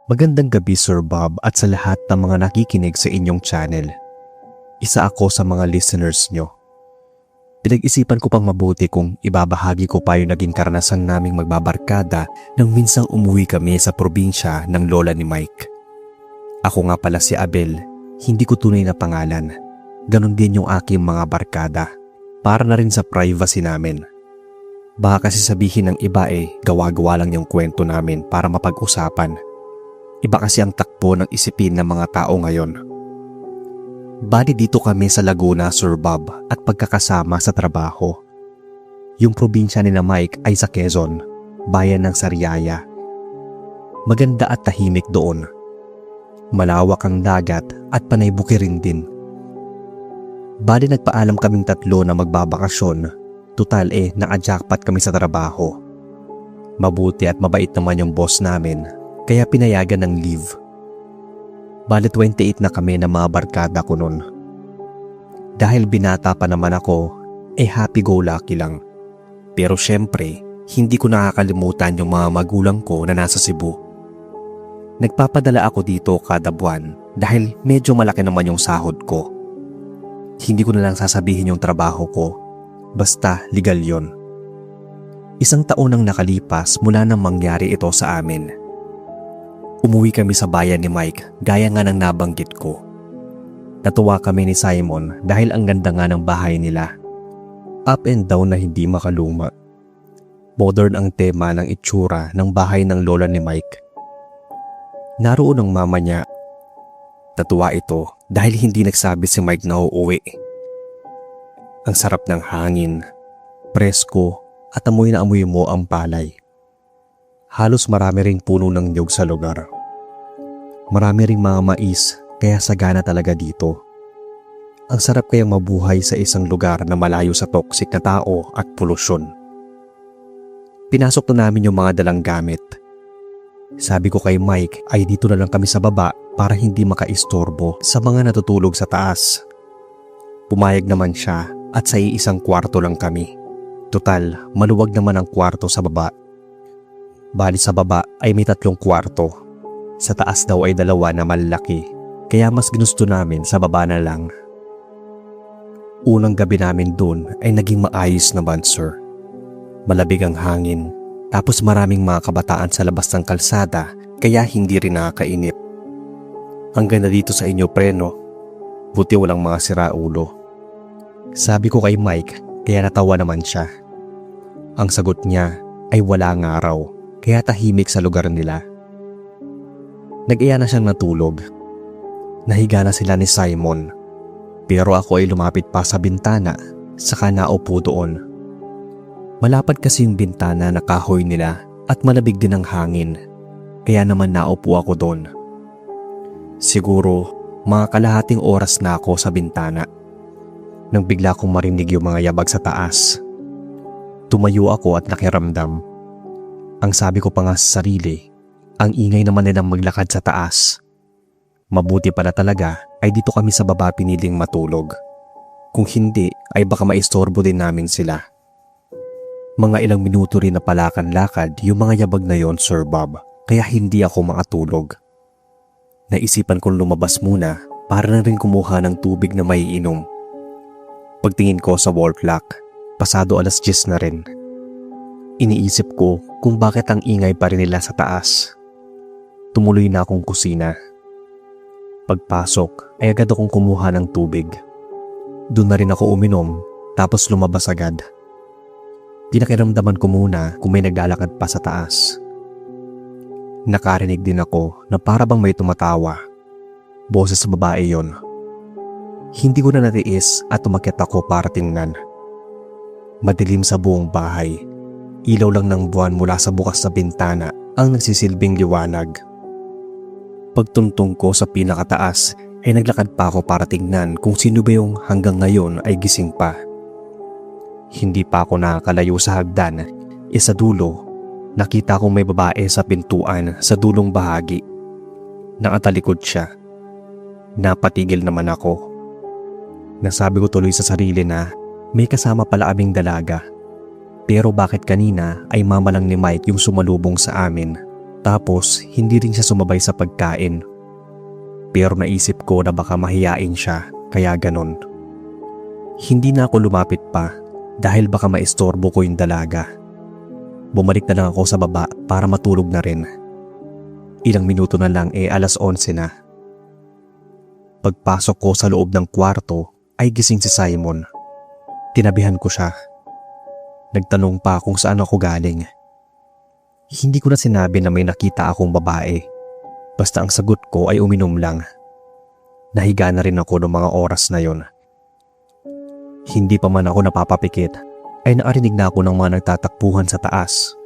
Magandang gabi Sir Bob at sa lahat ng mga nakikinig sa inyong channel. Isa ako sa mga listeners nyo. Pinag-isipan ko pang mabuti kung ibabahagi ko pa yung naging karanasan naming magbabarkada nang minsang umuwi kami sa probinsya ng lola ni Mike. Ako nga pala si Abel, hindi ko tunay na pangalan. Ganon din yung aking mga barkada, para na rin sa privacy namin. Baka kasi sabihin ng iba gawa-gawa lang yung kwento namin para mapag-usapan. Iba kasi ang takbo ng isipin ng mga tao ngayon. Bali dito kami sa Laguna, Sir Bob, at pagkakasama sa trabaho. Yung probinsya ni na Mike ay sa Quezon, bayan ng Sariaya. Maganda at tahimik doon. Malawak ang dagat at panay bukirin din. Bali nagpaalam kaming tatlo na magbabakasyon. Tutal naka-jackpot kami sa trabaho. Mabuti at mabait naman yung boss namin. Kaya pinayagan ng leave. Bali 28 na kami na mga barkada ko nun. Dahil binata pa naman ako, happy-go-lucky lang. Pero syempre, hindi ko nakakalimutan yung mga magulang ko na nasa Cebu. Nagpapadala ako dito kada buwan dahil medyo malaki naman yung sahod ko. Hindi ko na lang sasabihin yung trabaho ko, basta legal yon. 1 taon nang nakalipas mula nang mangyari ito sa amin. Umuwi kami sa bayan ni Mike gaya nga ng nabanggit ko. Natuwa kami ni Simon dahil ang ganda nga ng bahay nila. Up and down na hindi makaluma. Modern ang tema ng itsura ng bahay ng lola ni Mike. Naroon ang mama niya. Natuwa ito dahil hindi nagsabi si Mike na uuwi. Ang sarap ng hangin, presko at amoy na amoy mo ang palay. Halos marami ring puno ng niyog sa lugar. Marami ring mga mais kaya sagana talaga dito. Ang sarap kayang mabuhay sa isang lugar na malayo sa toxic na tao at polusyon. Pinasok na namin yung mga dalang gamit. Sabi ko kay Mike ay dito na lang kami sa baba para hindi makaistorbo sa mga natutulog sa taas. Pumayag naman siya at sa iisang kwarto lang kami. Tutal, maluwag naman ang kwarto sa baba. Bali sa baba ay may 3 kwarto. Sa taas daw ay 2 na malaki, kaya mas ginusto namin sa baba na lang. Unang gabi namin dun ay naging maayos naman, sir. Malabig ang hangin, tapos maraming mga kabataan sa labas ng kalsada, kaya hindi rin nakakainip. Ang ganda dito sa inyo, pre, no? Buti walang mga siraulo. Sabi ko kay Mike, kaya natawa naman siya. Ang sagot niya ay wala nga raw. Kaya tahimik sa lugar nila. Nag-iya na siyang natulog. Nahiga na sila ni Simon. Pero ako ay lumapit pa sa bintana, saka naupo doon. Malapad kasi yung bintana na kahoy nila at malabig din ang hangin. Kaya naman naupo ako doon. Siguro mga kalahating oras na ako sa bintana. Nang bigla kong marinig yung mga yabag sa taas. Tumayo ako at nakiramdam. Ang sabi ko pa nga sa sarili, ang ingay naman nilang maglakad sa taas. Mabuti pala talaga ay dito kami sa baba piniling matulog. Kung hindi ay baka maistorbo din namin sila. Mga ilang minuto rin na palakan-lakad yung mga yabag na yon, Sir Bob, kaya hindi ako makatulog. Naisipan kong lumabas muna para na rin kumuha ng tubig na maiinom. Pagtingin ko sa wall clock, pasado 10:00 na rin. Iniisip ko kung bakit ang ingay pa rin nila sa taas. Tumuloy na akong kusina. Pagpasok ay agad akong kumuha ng tubig. Doon na rin ako uminom tapos lumabas agad. Pinakiramdaman ko muna kung may naglalakad pa sa taas. Nakarinig din ako na para bang may tumatawa. Boses sa babae yon. Hindi ko na natiis at umakyat ako para tingnan. Madilim sa buong bahay. Ilaw lang ng buwan mula sa bukas na bintana ang nagsisilbing liwanag. Pagtuntong ko sa pinakataas ay naglakad pa ako para tingnan kung sino ba yung hanggang ngayon ay gising pa. Hindi pa ako nakakalayo sa hagdan. Sa dulo, nakita kong may babae sa pintuan sa dulong bahagi. Nakatalikod siya. Napatigil naman ako. Nasabi ko tuloy sa sarili na may kasama pala aming dalaga. Pero bakit kanina ay mama lang ni Mike yung sumalubong sa amin? Tapos hindi rin siya sumabay sa pagkain. Pero naisip ko na baka mahiyain siya kaya ganon. Hindi na ako lumapit pa dahil baka maistorbo ko yung dalaga. Bumalik na lang ako sa baba para matulog na rin. Ilang minuto na lang 11:00 na. Pagpasok ko sa loob ng kwarto ay gising si Simon. Tinabihan ko siya. Nagtanong pa kung saan ako galing. Hindi ko na sinabi na may nakita akong babae. Basta ang sagot ko ay uminom lang. Nahiga na rin ako noong mga oras na yon. Hindi pa man ako napapapikit ay naarinig na ako ng mga nagtatakbuhan sa taas.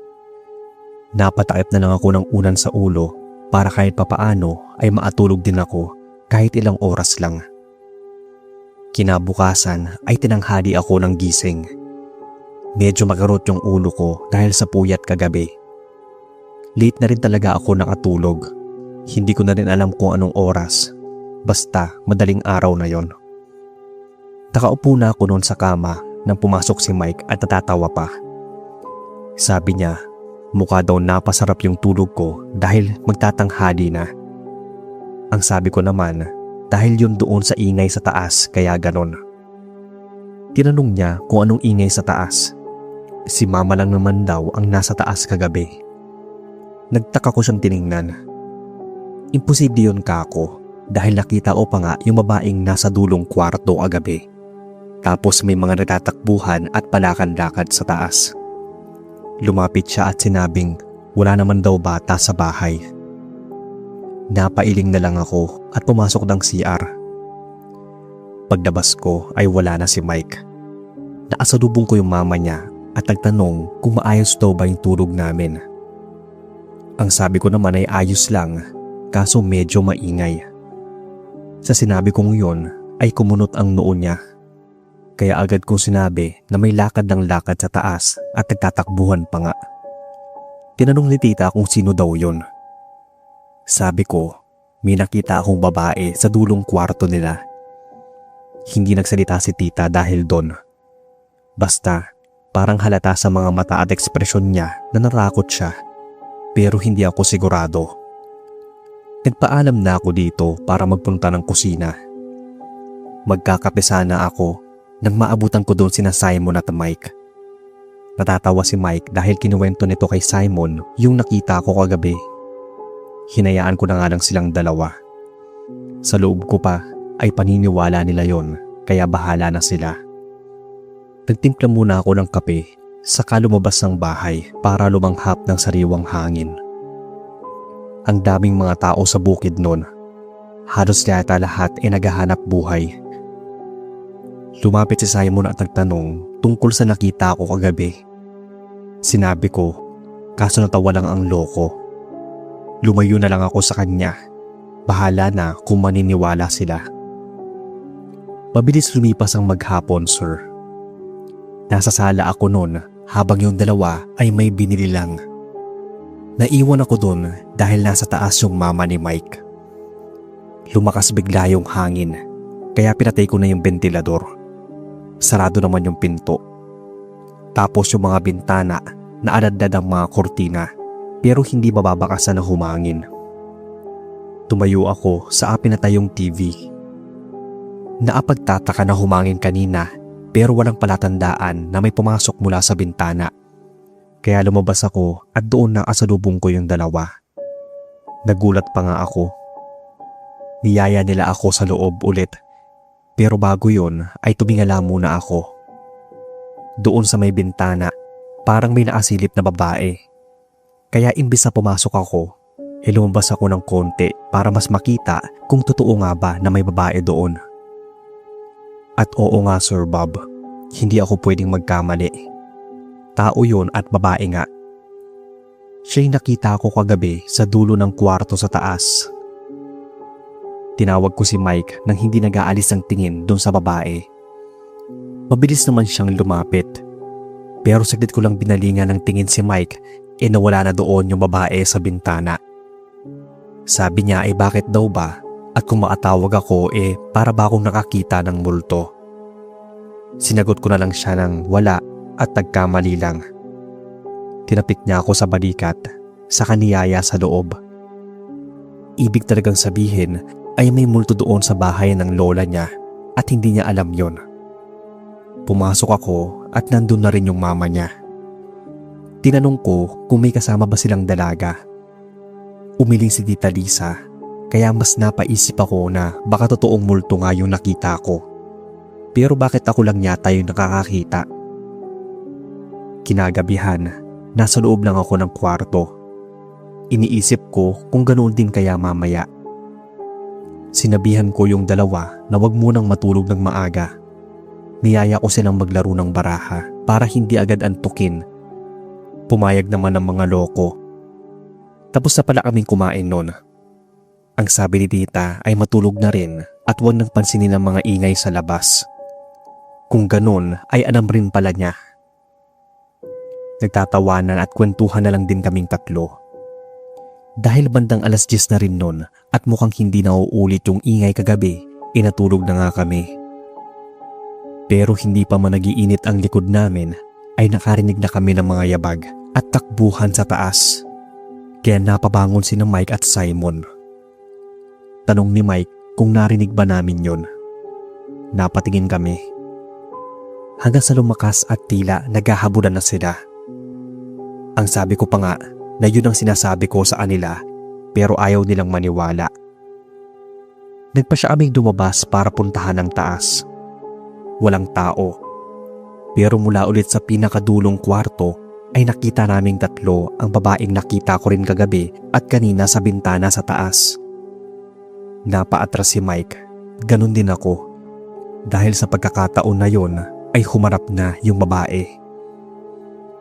Napatakip na lang ako ng unan sa ulo para kahit papaano ay maatulog din ako kahit ilang oras lang. Kinabukasan ay tinanghali ako ng gising. Medyo magarot yung ulo ko dahil sa puyat kagabi. Late na rin talaga ako nakatulog. Hindi ko na rin alam kung anong oras. Basta madaling araw na yon. Nakaupo na ako noon sa kama nang pumasok si Mike at natatawa pa. Sabi niya, mukha daw napasarap yung tulog ko dahil magtatanghali na. Ang sabi ko naman, dahil yun doon sa ingay sa taas kaya ganon. Tinanong niya kung anong ingay sa taas. Si mama lang naman daw ang nasa taas kagabi. Nagtaka ko siyang tiningnan. Imposible yun kako dahil nakita ko pa nga yung babaeng nasa dulong kwarto kagabi. Tapos may mga nagtatakbuhan at palakad-lakad sa taas. Lumapit siya at sinabing wala naman daw bata sa bahay. Napailing na lang ako at pumasok ng CR. Pagdabas ko ay wala na si Mike. Naasalubong ko yung mama niya at nagtanong kung maayos daw ba yung tulog namin. Ang sabi ko naman ay ayos lang, kaso medyo maingay. Sa sinabi kong yun ay kumunot ang noo niya. Kaya agad kong sinabi na may lakad ng lakad sa taas at nagtatakbuhan pa nga. Tinanong ni tita kung sino daw yun. Sabi ko, may nakita akong babae sa dulong kwarto nila. Hindi nagsalita si tita dahil doon. Basta, parang halata sa mga mata at ekspresyon niya na narakot siya. Pero hindi ako sigurado. Nagpaalam na ako dito para magpunta ng kusina. Magkakape sana ako nang maabutan ko doon sina Simon at Mike. Natatawa si Mike dahil kinuwento nito kay Simon yung nakita ko kagabi. Hinayaan ko na nga lang silang dalawa. Sa loob ko pa ay paniniwala nila yon kaya bahala na sila. Nagtimpla muna ako ng kape saka lumabas ng bahay para lumanghap ng sariwang hangin. Ang daming mga tao sa bukid noon. Halos yata lahat ay naghahanap buhay. Lumapit si Simon at nagtanong tungkol sa nakita ko kagabi. Sinabi ko, kaso natawa lang ang loko. Lumayo na lang ako sa kanya. Bahala na kung maniniwala sila. Mabilis lumipas ang maghapon, sir. Nasa sala ako noon habang yung dalawa ay may binili lang. Naiwan ako doon dahil nasa taas yung mama ni Mike. Lumakas bigla yung hangin kaya pinatay ko na yung ventilador. Sarado naman yung pinto. Tapos yung mga bintana na aladlad ang mga kortina pero hindi mababakasan na humangin. Tumayo ako sa pinatayong TV. Naapagtataka na humangin kanina pero walang palatandaan na may pumasok mula sa bintana. Kaya lumabas ako at doon na asalubong ko yung dalawa. Nagulat pa nga ako. Niyaya nila ako sa loob ulit. Pero bago yun ay tumingala muna ako. Doon sa may bintana, parang may naasilip na babae. Kaya imbis na pumasok ako, lumabas ako ng konti para mas makita kung totoo nga ba na may babae doon. At oo nga Sir Bob, hindi ako pwedeng magkamali. Tao yun at babae nga. Siya'y nakita ko kagabi sa dulo ng kwarto sa taas. Tinawag ko si Mike nang hindi nag-aalis ang tingin doon sa babae. Mabilis naman siyang lumapit. Pero saglit ko lang binalingan ng tingin si Mike nawala na doon yung babae sa bintana. Sabi niya ay bakit daw ba at kung makatawag ako para ba akong nakakita ng multo. Sinagot ko na lang siya ng wala at nagkamali lang. Tinapik niya ako sa balikat sa kaniyaya sa loob. Ibig talagang sabihin ay may multo doon sa bahay ng lola niya at hindi niya alam yon. Pumasok ako at nandun na rin yung mama niya. Tinanong ko kung may kasama ba silang dalaga. Umiling si Tita Lisa, kaya mas napaisip ako na baka totoong multo nga yung nakita ko. Pero bakit ako lang yata yung nakakakita? Kinagabihan, nasa loob lang ako ng kwarto. Iniisip ko kung ganoon din kaya mamaya. Sinabihan ko yung dalawa na wag munang matulog ng maaga. Niyaya ko silang maglaro ng baraha para hindi agad antukin. Pumayag naman ng mga loko. Tapos na pala kaming kumain noon. Ang sabi ni Tita ay matulog na rin at huwag nang pansinin ang mga ingay sa labas. Kung ganun ay alam rin pala niya. Nagtatawanan at kwentuhan na lang din kaming tatlo. Dahil bandang 10:00 na rin noon at mukhang hindi na uulit yung ingay kagabi, inatulog na nga kami. Pero hindi pa man nagiinit ang likod namin ay nakarinig na kami ng mga yabag at takbuhan sa taas. Kaya napabangon sina Mike at Simon. Tanong ni Mike kung narinig ba namin yon. Napatingin kami. Hanggang sa lumakas at tila naghahabulan na sila. Ang sabi ko pa nga na yun ang sinasabi ko sa kanila pero ayaw nilang maniwala. Nagpa siya aming lumabas para puntahan ang taas. Walang tao. Pero mula ulit sa pinakadulong kwarto ay nakita naming tatlo ang babaeng nakita ko rin kagabi at kanina sa bintana sa taas. Napaatras si Mike. Ganun din ako. Dahil sa pagkakataon na yon ay humarap na yung babae.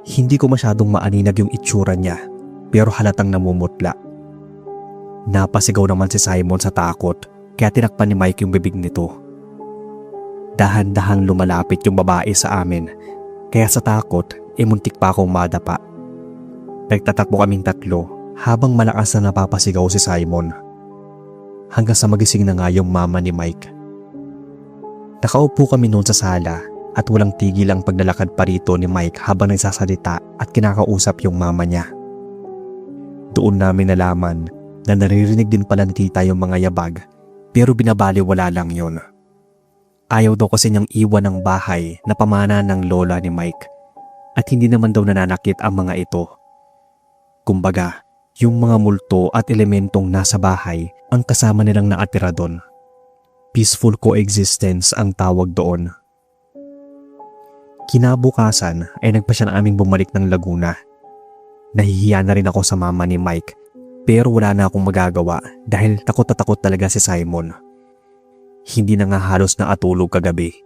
Hindi ko masyadong maaninag yung itsura niya pero halatang namumutla. Napasigaw naman si Simon sa takot kaya tinakpan ni Mike yung bibig nito. Dahan-dahang lumalapit yung babae sa amin kaya sa takot muntik pa akong madapa. Nagtatakbo kaming tatlo habang malakas na napapasigaw si Simon. Hanggang sa magising na nga yung mama ni Mike. Nakaupo kami noon sa sala at walang tigil ang paglalakad pa rito ni Mike habang nagsasalita at kinakausap yung mama niya. Doon namin nalaman na naririnig din pala ni Tita yung mga yabag pero binabaliwala lang yon. Ayaw daw kasi niyang iwan ng bahay na pamana ng lola ni Mike at hindi naman daw nananakit ang mga ito. Kumbaga, yung mga multo at elementong nasa bahay ang kasama nilang nakatira doon. Peaceful coexistence ang tawag doon. Kinabukasan ay nagpa siya na aming bumalik ng Laguna. Nahihiya na rin ako sa mama ni Mike pero wala na akong magagawa dahil takot na takot talaga si Simon. Hindi na nga halos nakatulog kagabi.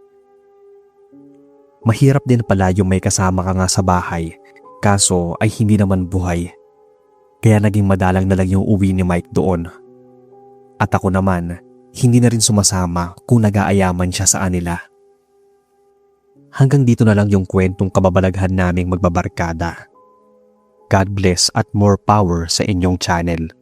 Mahirap din pala yung may kasama ka nga sa bahay kaso ay hindi naman buhay. Kaya naging madalang na lang yung uwi ni Mike doon. At ako naman, hindi na rin sumasama kung nag-aayaman siya sa kanila. Hanggang dito na lang yung kwentong kababalaghan naming magbabarkada. God bless at more power sa inyong channel.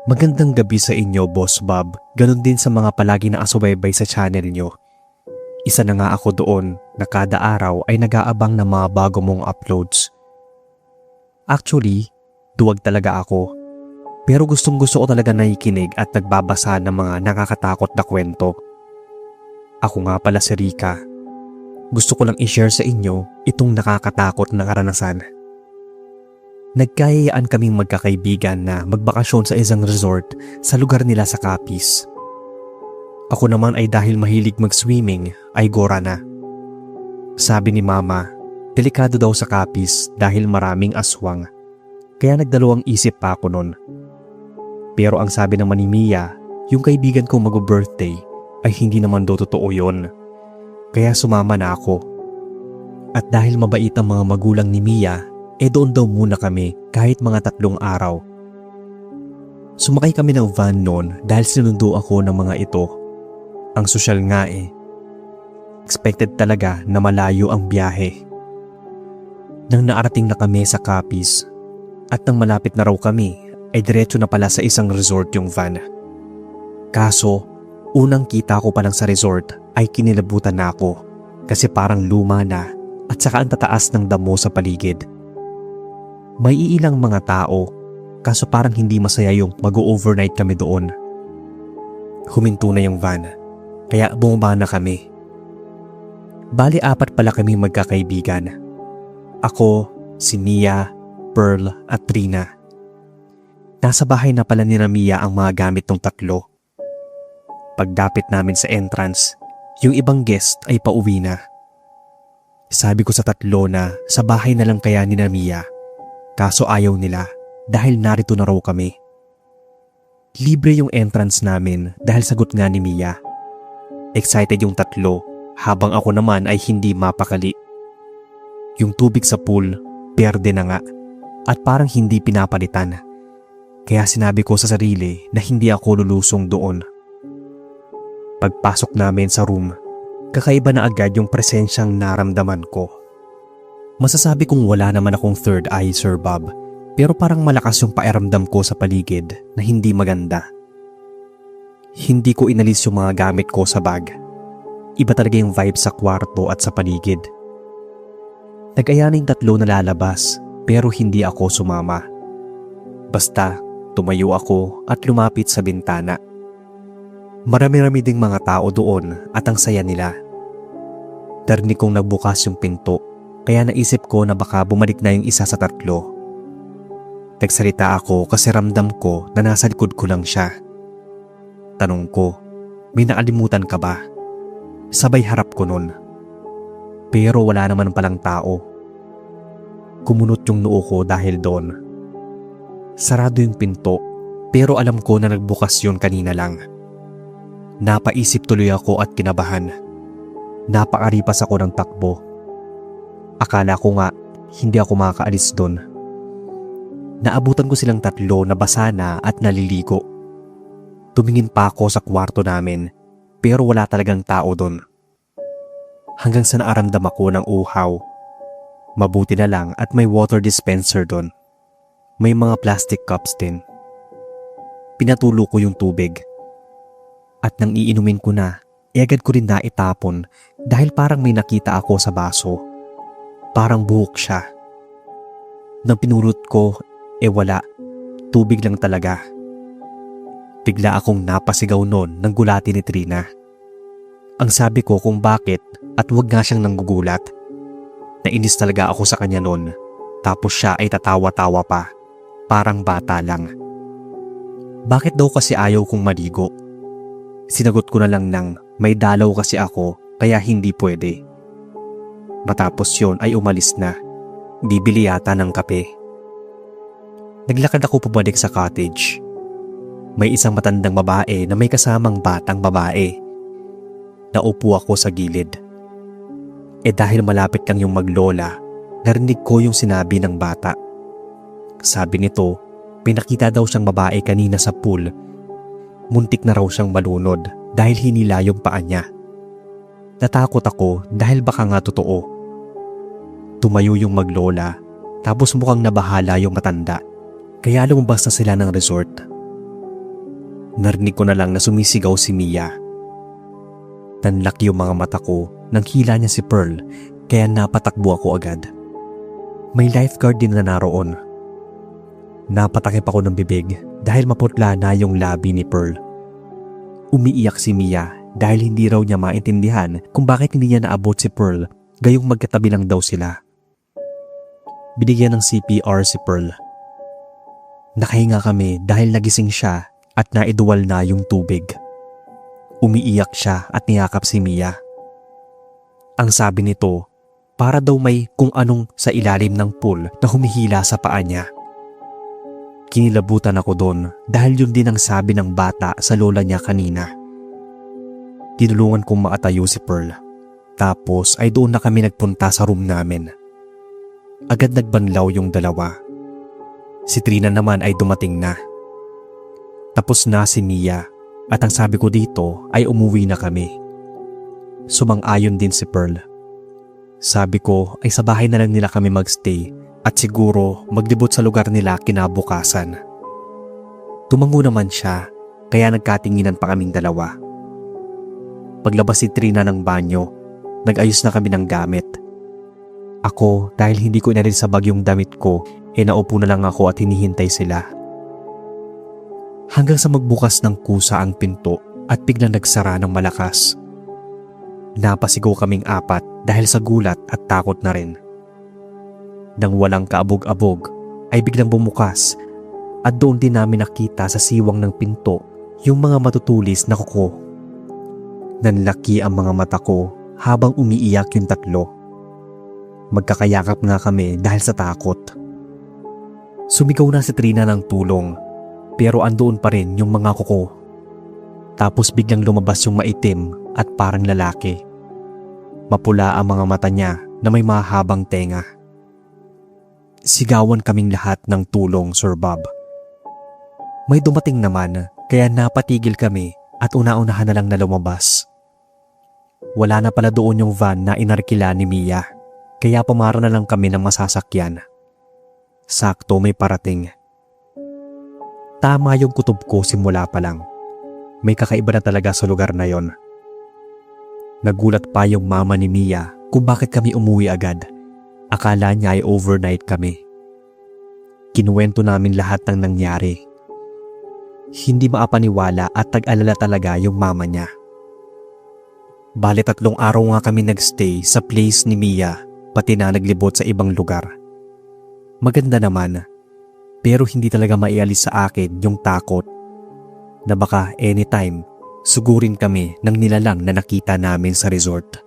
Magandang gabi sa inyo, Boss Bob. Ganon din sa mga palagi na asubaybay sa channel nyo. Isa na nga ako doon na kada araw ay nag-aabang ng mga bago mong uploads. Actually, duwag talaga ako. Pero gustong gusto ko talaga nakikinig at nagbabasa ng mga nakakatakot na kwento. Ako nga pala si Rika. Gusto ko lang i-share sa inyo itong nakakatakot na karanasan. Nagkayayaan kaming magkakaibigan na magbakasyon sa isang resort sa lugar nila sa Capiz. Ako naman ay dahil mahilig mag-swimming ay gora na. Sabi ni Mama, delikado daw sa Capiz dahil maraming aswang. Kaya nagdalawang isip pa ako nun. Pero ang sabi naman ni Mia, yung kaibigan kong mag-birthday ay hindi naman daw totoo yun. Kaya sumama na ako. At dahil mabait ang mga magulang ni Mia, doon daw muna kami kahit mga 3 araw. Sumakay kami ng van noon dahil sinundo ako ng mga ito. Ang sosyal nga Expected talaga na malayo ang biyahe. Nang naarating na kami sa Capiz at nang malapit na raw kami ay diretso na pala sa isang resort yung van. Kaso, unang kita ko pa lang sa resort ay kinilabutan na ako kasi parang luma na at saka ang tataas ng damo sa paligid. May iilang mga tao kaso parang hindi masaya yung mag-overnight kami doon. Huminto na yung van kaya bumaba na kami. Bali 4 pala kami magkakaibigan. Ako, si Mia, Pearl at Trina. Nasa bahay na pala ni Mia ang mga gamit ng 3. Pagdapit namin sa entrance, yung ibang guest ay pauwi na. Sabi ko sa 3 na sa bahay na lang kaya ni Mia, kaso ayaw nila dahil narito na raw kami. Libre yung entrance namin dahil sagot nga ni Mia. Excited yung 3 habang ako naman ay hindi mapakali. Yung tubig sa pool, berde na nga at parang hindi pinapalitan. Kaya sinabi ko sa sarili na hindi ako lulusong doon. Pagpasok namin sa room, kakaiba na agad yung presensyang naramdaman ko. Masasabi kong wala naman akong third eye, Sir Bob, pero parang malakas yung pakiramdam ko sa paligid na hindi maganda. Hindi ko inalis yung mga gamit ko sa bag. Iba talaga yung vibe sa kwarto at sa paligid. Nag-aya na yung 3 na lalabas pero hindi ako sumama. Basta tumayo ako at lumapit sa bintana. Marami-rami ding mga tao doon at ang saya nila. Narinig kong nagbukas yung pinto kaya naisip ko na baka bumalik na yung isa sa 3. Nagsalita ako kasi ramdam ko na nasa likod ko lang siya. Tanong ko, may nakalimutan ka ba? Sabay harap ko nun. Pero wala naman palang tao. Kumunot yung noo ko dahil doon. Sarado yung pinto pero alam ko na nagbukas yun kanina lang. Napaisip tuloy ako at kinabahan. Napakaripas ako ng takbo. Akala ko nga hindi ako makakaalis doon. Naabutan ko silang 3 na basa na at naliligo. Tumingin pa ako sa kwarto namin pero wala talagang tao doon. Hanggang sa naaramdam ako ng uhaw. Mabuti na lang at may water dispenser doon. May mga plastic cups din. Pinatulo ko yung tubig. At nang iinumin ko na, agad ko rin na itapon dahil parang may nakita ako sa baso. Parang buhok siya. Nang pinulot ko, wala. Tubig lang talaga. Bigla akong napasigaw noon ng gulati ni Trina. Ang sabi ko kung bakit at wag nga siyang nanggugulat. Nainis talaga ako sa kanya noon. Tapos siya ay tatawa-tawa pa. Parang bata lang. Bakit daw kasi ayaw kong maligo? Sinagot ko na lang ng may dalaw kasi ako kaya hindi pwede. Matapos yon ay umalis na. Bibili yata ng kape. Naglakad ako pabalik sa cottage. May isang matandang babae na may kasamang batang babae. Naupo ako sa gilid. Dahil malapit lang yung maglola, narinig ko yung sinabi ng bata. Sabi nito, pinakita daw siyang babae kanina sa pool. Muntik na raw siyang malunod dahil hinila yung paa niya. Natakot ako dahil baka nga totoo. Tumayo yung maglola tapos mukhang nabahala yung matanda. Kaya lumabas na sila ng resort. Narinig ko na lang na sumisigaw si Mia. Nanlak yung mga mata ko nang hila niya si Pearl kaya napatakbo ako agad. May lifeguard din na naroon. Napatakip ako ng bibig dahil maputla na yung labi ni Pearl. Umiiyak si Mia dahil hindi raw niya maintindihan kung bakit hindi niya naabot si Pearl gayong magkatabi lang daw sila. Binigyan ng CPR si Pearl. Nakahinga kami dahil nagising siya at naiduwal na yung tubig. Umiiyak siya at niyakap si Mia. Ang sabi nito, para daw may kung anong sa ilalim ng pool na humihila sa paa niya. Kinilabutan ako doon dahil yun din ang sabi ng bata sa lola niya kanina. Tinulungan kong makatayo si Pearl. Tapos ay doon na kami nagpunta sa room namin. Agad nagbanlaw yung dalawa. Si Trina naman ay dumating na. Tapos na si Mia at ang sabi ko dito ay umuwi na kami. Sumang-ayon din si Pearl. Sabi ko ay sa bahay na lang nila kami magstay at siguro maglibot sa lugar nila kinabukasan. Tumango naman siya, kaya nagkatinginan pa kaming dalawa. Paglabas si Trina ng banyo, nag-ayos na kami ng gamit. Ako, dahil hindi ko inarisabag yung damit ko, naupo na lang ako at hinihintay sila. Hanggang sa magbukas ng kusa ang pinto at biglang nagsara ng malakas. Napasigaw kaming apat dahil sa gulat at takot na rin. Nang walang kaabog-abog ay biglang bumukas at doon din namin nakita sa siwang ng pinto yung mga matutulis na kuko. Nanlaki ang mga mata ko habang umiiyak yung tatlo. Magkakayakap nga kami dahil sa takot. Sumigaw na si Trina ng tulong pero andoon pa rin yung mga kuko. Tapos biglang lumabas yung maitim at parang lalaki. Mapula ang mga mata niya na may mahabang tenga. Sigawan kaming lahat ng tulong, Sir Bob. May dumating naman kaya napatigil kami at una-unahan na lang na lumabas. Wala na pala doon yung van na inarkila ni Mia, kaya pumara na lang kami ng masasakyan. Sakto may parating. Tama yung kutob ko simula pa lang. May kakaiba na talaga sa lugar na yon. Nagulat pa yung mama ni Mia kung bakit kami umuwi agad. Akala niya ay overnight kami. Kinuwento namin lahat ng nangyari. Hindi maapaniwala at tag-alala talaga yung mama niya. Bale 3 araw nga kami nagstay sa place ni Mia, pati na naglibot sa ibang lugar. Maganda naman, pero hindi talaga maialis sa akin yung takot na baka anytime sugurin kami ng nilalang na nakita namin sa resort.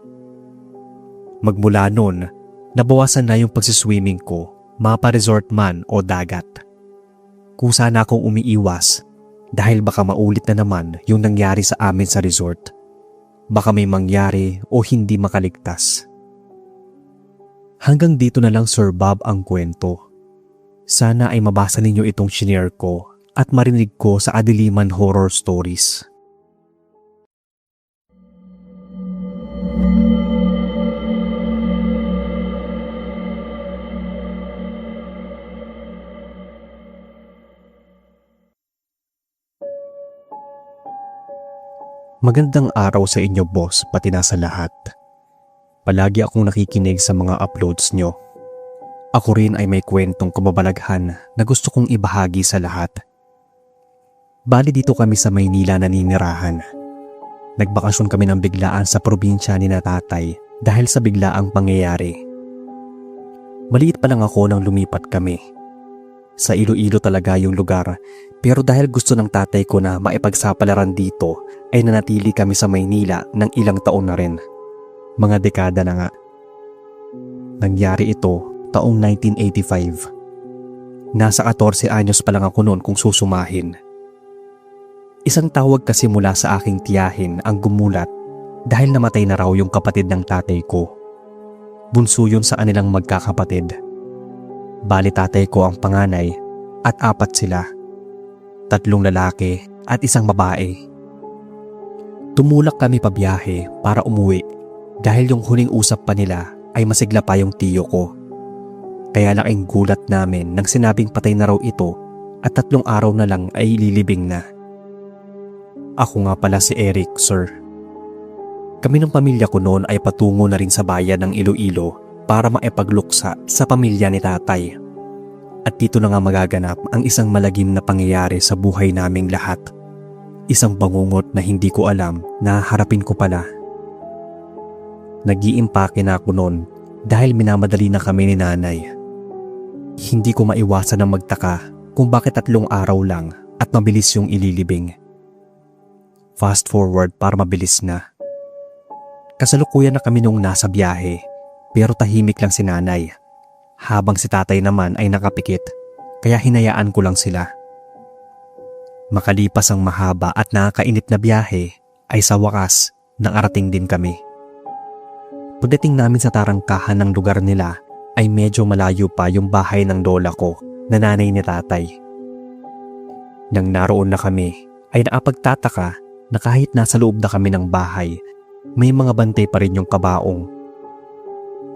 Magmula noon, nabawasan na yung pagsiswimming ko, mapa-resort man o dagat. Kusa na akong umiiwas dahil baka maulit na naman yung nangyari sa amin sa resort. Baka may mangyari o hindi makaligtas. Hanggang dito na lang, Sir Bob, ang kwento. Sana ay mabasa ninyo itong shinare ko at marinig ko sa Adiliman Horror Stories. Magandang araw sa inyo, boss, pati na sa lahat. Palagi akong nakikinig sa mga uploads nyo. Ako rin ay may kwentong kababalaghan na gusto kong ibahagi sa lahat. Bali dito kami sa Maynila naninirahan. Nagbakasyon kami ng biglaan sa probinsya ni na tatay dahil sa biglaang pangyayari. Maliit pa lang ako nang lumipat kami. Sa Iloilo talaga yung lugar, pero dahil gusto ng tatay ko na maipagsapalaran dito ay nanatili kami sa Maynila ng ilang taon na rin. Mga dekada na nga. Nangyari ito taong 1985. Nasa 14 anyos pa lang ako noon kung susumahin. Isang tawag kasi mula sa aking tiyahin ang gumulat dahil namatay na raw yung kapatid ng tatay ko. Bunso yun sa kanilang magkakapatid. Bali tatay ko ang panganay at 4 sila. 3 lalaki at 1 babae. Tumulak kami pabiyahe para umuwi dahil yung huling usap pa nila ay masigla pa yung tiyo ko. Kaya laking gulat namin nang sinabing patay na raw ito at 3 araw na lang ay lilibing na. Ako nga pala si Eric, sir. Kami ng pamilya ko noon ay patungo na rin sa bayan ng Iloilo para maipagluksa sa pamilya ni tatay. At dito na nga magaganap ang isang malagim na pangyayari sa buhay naming lahat. Isang bangungot na hindi ko alam na harapin ko pala. Nag-iimpake na ako noon dahil minamadali na kami ni nanay. Hindi ko maiwasan na magtaka kung bakit 3 araw lang at mabilis yung ililibing. Fast forward para mabilis na. Kasalukuyan na kami nung nasa biyahe pero tahimik lang si nanay. Habang si tatay naman ay nakapikit kaya hinayaan ko lang sila. Makalipas ang mahaba at nakakainit na biyahe ay sa wakas nakarating din kami. Pagdating namin sa tarangkahan ng lugar nila ay medyo malayo pa yung bahay ng lola ko na nanay ni tatay. Nang naroon na kami ay naapagtataka na kahit nasa loob na kami ng bahay may mga bantay pa rin yung kabaong.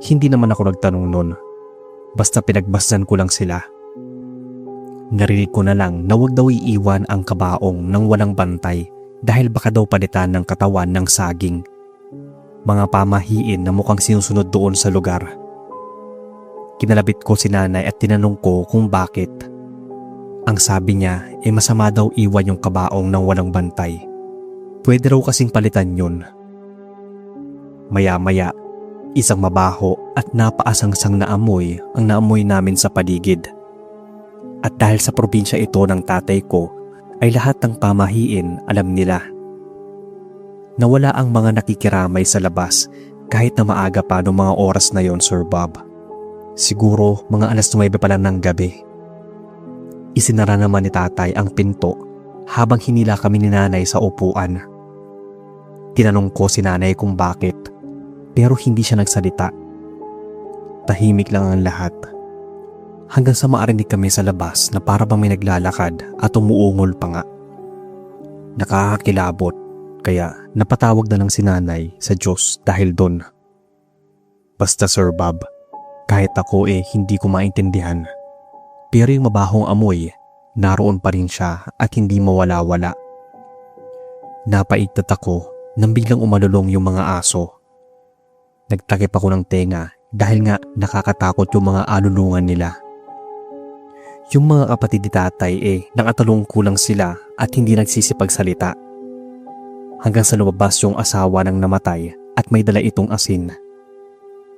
Hindi naman ako nagtanong nun. Basta pinagbasdan ko lang sila. Narinig ko na lang na wag daw iiwan ang kabaong ng walang bantay dahil baka daw palitan ng katawan ng saging. Mga pamahiin na mukhang sinusunod doon sa lugar. Kinalabit ko si nanay at tinanong ko kung bakit. Ang sabi niya ay masama daw iwan yung kabaong ng walang bantay. Pwede raw kasing palitan yun. Maya-maya, isang mabaho at napaasangsang na amoy ang naamoy namin sa paligid. At dahil sa probinsya ito ng tatay ko, ay lahat ng pamahiin alam nila. Nawala ang mga nakikiramay sa labas kahit na maaga pa noong mga oras na yon, Sir Bob. Siguro mga alas 9 pa lang ng gabi. Isinara naman ni tatay ang pinto habang hinila kami ni nanay sa upuan. Tinanong ko si nanay kung bakit, pero hindi siya nagsalita. Tahimik lang ang lahat. Hanggang sa maarinig kami sa labas na para bang may naglalakad at umuungol pa nga. Nakakakilabot, kaya napatawag na lang si nanay sa Diyos dahil doon. Basta Sir Bob, kahit ako hindi ko maintindihan. Pero yung mabahong amoy, naroon pa rin siya at hindi mawala-wala. Napaigtat ako nang biglang umalulong yung mga aso. Nagtakip ako ng tenga dahil nga nakakatakot yung mga alulungan nila. Yung mga kapatid ni tatay nakatalungko lang sila at hindi nagsisipagsalita. Hanggang sa lumabas yung asawa ng namatay at may dala itong asin.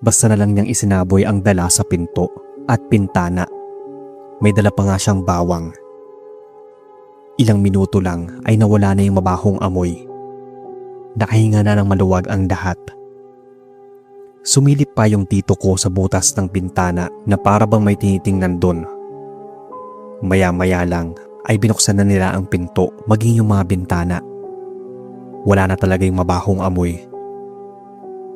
Basta na lang niyang isinaboy ang dala sa pinto at pintana. May dala pa nga siyang bawang. Ilang minuto lang ay nawala na yung mabahong amoy. Nakahinga na ng maluwag ang lahat. Sumilip pa yung tito ko sa butas ng bintana na para bang may tinitingnan doon. Maya-maya lang ay binuksan na nila ang pinto maging yung mga bintana. Wala na talaga yung mabahong amoy.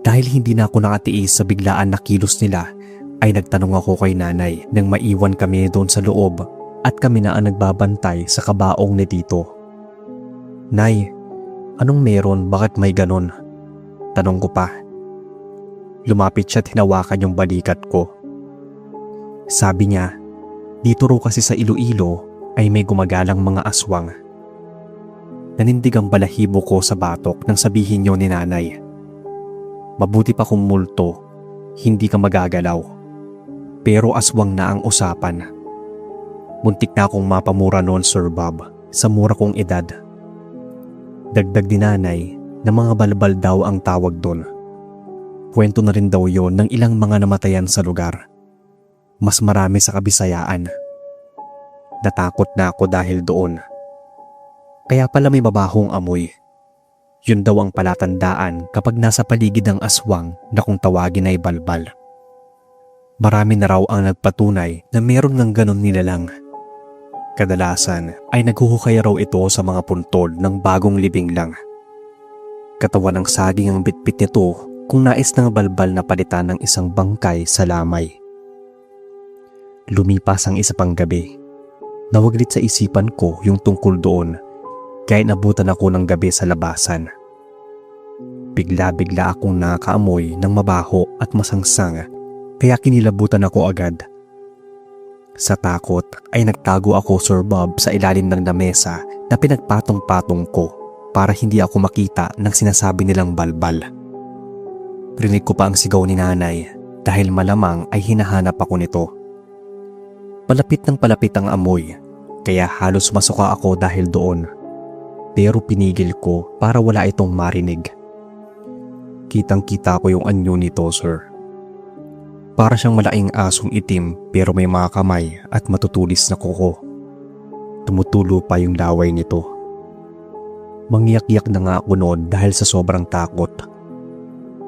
Dahil hindi na ako nakatiis sa biglaan na kilos nila, ay nagtanong ako kay nanay nang maiwan kami doon sa loob at kami na ang nagbabantay sa kabaong ni tito. Nay, anong meron? Bakit may ganon? Tanong ko pa. Lumapit siya at hinawakan yung balikat ko. Sabi niya, dito raw kasi sa Iloilo ay may gumagalang mga aswang. Nanindig ang balahibo ko sa batok nang sabihin niyo ni nanay. Mabuti pa kung multo, hindi ka magagalaw. Pero aswang na ang usapan. Muntik na akong mapamura noon, Sir Bob, sa mura kong edad. Dagdag din nanay na mga balbal daw ang tawag doon. Kwento na rin daw yon ng ilang mga namatayan sa lugar. Mas marami sa Kabisayaan. Natakot na ako dahil doon. Kaya pala may mabahong amoy. Yun daw ang palatandaan kapag nasa paligid ng aswang na kung tawagin ay balbal. Marami na raw ang nagpatunay na meron ng ganon nilalang. Kadalasan ay naghuhukay raw ito sa mga puntod ng bagong libing lang. Katawan ng saging ang bitbit nito kung nais ng balbal na palitan ng isang bangkay sa lamay. Lumipas ang isa pang gabi. Nawaglit sa isipan ko yung tungkol doon. Kaya nabutan ako ng gabi sa labasan. Bigla-bigla akong nakaamoy ng mabaho at masangsang kaya kinilabutan ako agad. Sa takot ay nagtago ako, Sir Bob, sa ilalim ng lamesa na pinagpatong-patong ko para hindi ako makita ng sinasabi nilang balbal. Rinig ko pa ang sigaw ni nanay dahil malamang ay hinahanap ako nito. Palapit ng palapit ang amoy kaya halos masuka ako dahil doon. Pero pinigil ko para wala itong marinig. Kitang-kita ko yung anyo nito, sir. Para siyang malaking asong itim pero may mga kamay at matutulis na kuko. Tumutulo pa yung laway nito. Mangyak-yak na nga ako noon dahil sa sobrang takot.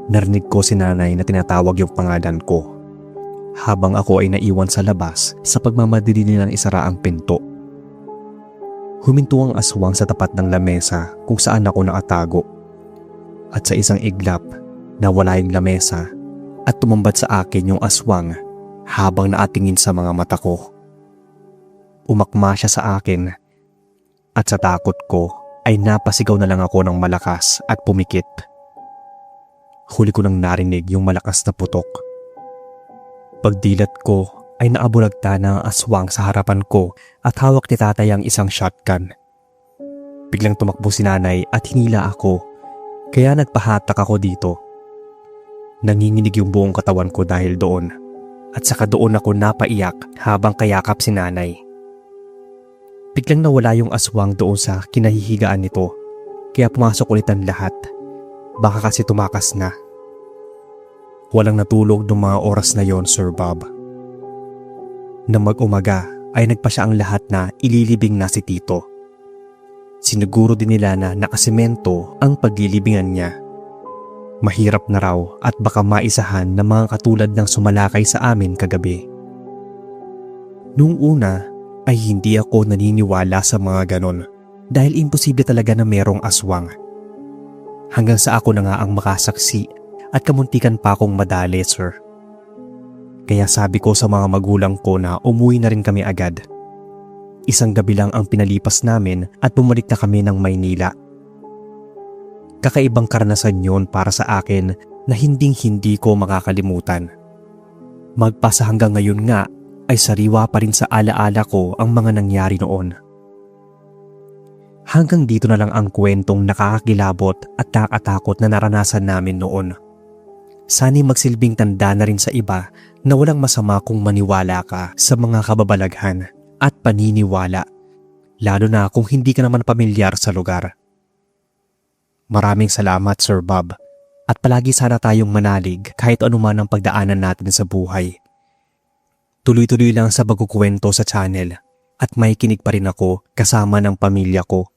Narinig ko si nanay na tinatawag yung pangalan ko. Habang ako ay naiwan sa labas sa pagmamadali nilang isara ang pinto. Huminto ang aswang sa tapat ng lamesa kung saan ako nakatago. At sa isang iglap, nawala yung lamesa at tumambad sa akin yung aswang habang nakatingin sa mga mata ko. Umakma siya sa akin at sa takot ko ay napasigaw na lang ako ng malakas at pumikit. Huli ko nang narinig yung malakas na putok. Pagdilat ko ay naabulagta ng aswang sa harapan ko at hawak ni tatay ang isang shotgun. Biglang tumakbo si nanay at hinila ako, kaya nagpahatak ako dito. Nanginginig yung buong katawan ko dahil doon, at saka doon ako napaiyak habang kayakap si nanay. Biglang nawala yung aswang doon sa kinahihigaan nito, kaya pumasok ulit ang lahat. Baka kasi tumakas na. Walang natulog noong mga oras na yon, Sir Bob. Nang mag-umaga ay nagpa siya ang lahat na ililibing na si Tito. Siniguro din nila na nakasemento ang paglilibingan niya. Mahirap na raw at baka maisahan ng mga katulad ng sumalakay sa amin kagabi. Noong una ay hindi ako naniniwala sa mga ganon dahil imposible talaga na merong aswang. Hanggang sa ako na nga ang makasaksi at kamuntikan pa akong madali, sir. Kaya sabi ko sa mga magulang ko na umuwi na rin kami agad. Isang gabi lang ang pinalipas namin at bumalik na kami ng Maynila. Kakaibang karanasan yon para sa akin na hinding-hindi ko makakalimutan. Magpasa hanggang ngayon nga ay sariwa pa rin sa alaala ko ang mga nangyari noon. Hanggang dito na lang ang kwentong nakakakilabot at nakakatakot na naranasan namin noon. Sana'y magsilbing tanda na rin sa iba na walang masama kung maniwala ka sa mga kababalaghan at paniniwala, lalo na kung hindi ka naman pamilyar sa lugar. Maraming salamat, Sir Bob, at palagi sana tayong manalig kahit anuman ang pagdaanan natin sa buhay. Tuloy-tuloy lang sa pagkukwento sa channel at may kinig pa rin ako kasama ng pamilya ko